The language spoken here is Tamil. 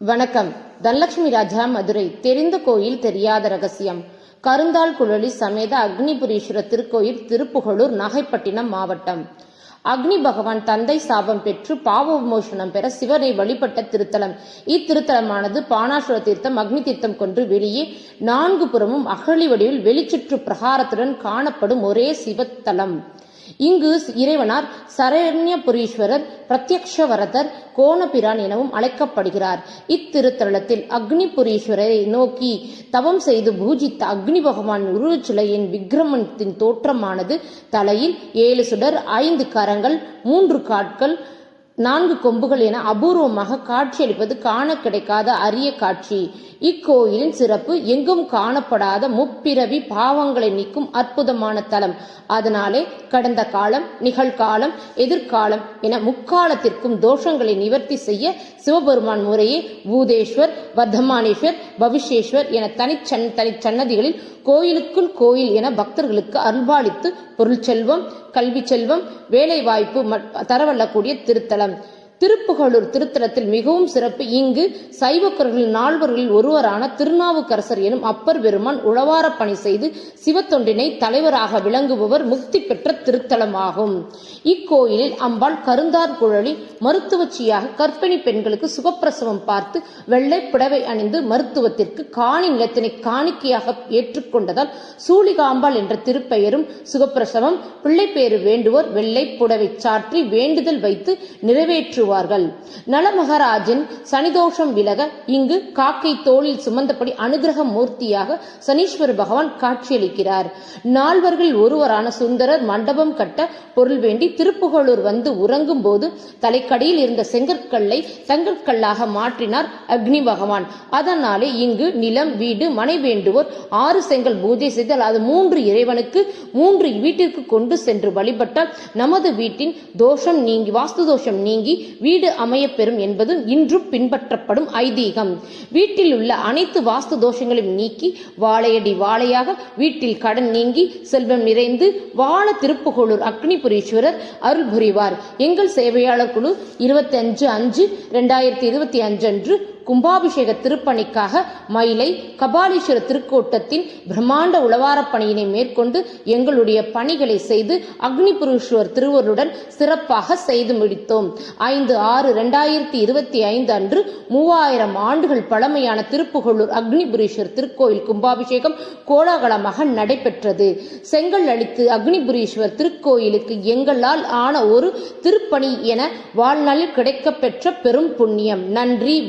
வணக்கம். தனலட்சுமி ராஜா, மதுரை. தெரிந்த கோயில் தெரியாத ரகசியம். கருந்தாள் குழலி சமேத அக்னிபுரீஸ்வரர் திருக்கோயில், திருப்புகலூர், நாகைப்பட்டினம் மாவட்டம். அக்னி பகவான் தந்தை சாபம் பெற்று பாவ விமோசனம் பெற சிவனை வழிபட்ட திருத்தலம். இத்திருத்தலமானது பானாசுர தீர்த்தம், அக்னி தீர்த்தம் கொண்டு வெளியே 4 புறமும் அகழி வடிவில் வெளிச்சுற்று பிரகாரத்துடன் காணப்படும் ஒரே சிவத்தலம். இங்கு இறைவனார் சரண்யபுரீஸ்வரர், பிரத்யக்ஷவரதர், கோணபிரான் எனவும் அழைக்கப்படுகிறார். இத்திருத்தலத்தில் அக்னிபுரீஸ்வரரை நோக்கி தவம் செய்து பூஜித்த அக்னி பகவான் உருவச்சிலையின் விக்கிரமத்தின் தோற்றமானது தலையில் 7 சுடர், 5 கரங்கள், 3 காட்கள், 4 கொம்புகள் என அபூர்வமாக காட்சியளிப்பது காண கிடைக்காத அரிய காட்சி. இக்கோயிலின் சிறப்பு எங்கும் காணப்படாத முப்பிறவி பாவங்களை நீக்கும் அற்புதமான தலம். அதனாலே கடந்த காலம், நிகழ்காலம், எதிர்காலம் என முக்காலத்திற்கும் தோஷங்களை நிவர்த்தி செய்ய சிவபெருமான் முறையே பூதேஸ்வர், வர்தமானேஸ்வர், பவிஷேஸ்வர் என தனிச்சன்னதிகளில் கோயிலுக்குள் கோயில் என பக்தர்களுக்கு அருள்பாலித்து பொருள் செல்வம், கல்வி செல்வம், வேலை வாய்ப்பு தரவல்லக்கூடிய திருத்தலம். திருப்புகலூர் திருத்தலத்தில் மிகவும் சிறப்பு. இங்கு சைவக்கர்களில் 4 ஒருவரான திருநாவுக்கரசர் எனும் அப்பர் பெருமான் உழவார பணி செய்து சிவத்தொண்டினை தலைவராக விளங்குபவர் முக்தி பெற்ற திருத்தலமாகும். இக்கோயிலில் அம்பாள் கருந்தார் குழலி மருத்துவச்சியாக கர்ப்பிணி பெண்களுக்கு சுகப்பிரசவம் பார்த்து வெள்ளை புடவை அணிந்து மருத்துவத்திற்கு காணி நிலத்தினை காணிக்கையாக ஏற்றுக்கொண்டதால் சூளிகாம்பாள் என்ற திருப்பெயரும், சுகப்பிரசவம், பிள்ளைப்பேறு வேண்டுவோர் வெள்ளை புடவை சாற்றி வேண்டுதல் வைத்து நிறைவேற்று நலமகராஜன் சனிதோஷம் விலக இங்கு காக்கை தோளில் சுமந்தபடி அனுகிரக மூர்த்தியாக சனீஸ்வர பகவான் காட்சியளிக்கிறார். 4 ஒருவரான சுந்தரர் மண்டபம் கட்ட பொருள் வேண்டி திருப்புகலூர் வந்து உறங்கும் போது தலைக்கடியில் இருந்த செங்கற்கல்லை தங்கற்கல்லாக மாற்றினார் அக்னி பகவான். அதனாலே இங்கு நிலம், வீடு, மனை வேண்டுவோர் 6 செங்கல் பூஜை செய்தால் அது 3 இறைவனுக்கு 3 வீட்டிற்கு கொண்டு சென்று வழிபட்டால் நமது வீட்டின் தோஷம் நீங்கி, வாஸ்து தோஷம் நீங்கி வீடு அமைய பெறும் என்பது இன்றும் பின்பற்றப்படும் ஐதீகம். வீட்டில் உள்ள அனைத்து வாஸ்து தோஷங்களையும் நீக்கி வாழையடி வாழையாக வீட்டில் கடன் நீங்கி செல்வம் நிறைந்து வாழ திருப்புகலூர் அக்னிபுரீஸ்வரர் அருள் புரிவார். எங்கள் சேவையாளர் குழு 25/5/2025 அன்று கும்பாபிஷேக திருப்பணிக்காக மயிலை கபாலீஸ்வர திருக்கோட்டத்தின் பிரம்மாண்ட உளவார பணியினை மேற்கொண்டு எங்களுடைய பணிகளை செய்து அக்னிபுரீஸ்வரர் திருவருடன் சிறப்பாக செய்து முடித்தோம். 5/6/2025 அன்று 3000 ஆண்டுகள் பழமையான திருப்புகலூர் அக்னிபுரீஸ்வரர் திருக்கோயில் கும்பாபிஷேகம் கோலாகலமாக நடைபெற்றது. செங்கல் அளித்து அக்னிபுரீஸ்வரர் திருக்கோயிலுக்கு எங்களால் ஆன ஒரு திருப்பணி என வாழ்நாளில் கிடைக்கப்பெற்ற பெரும் புண்ணியம். நன்றி.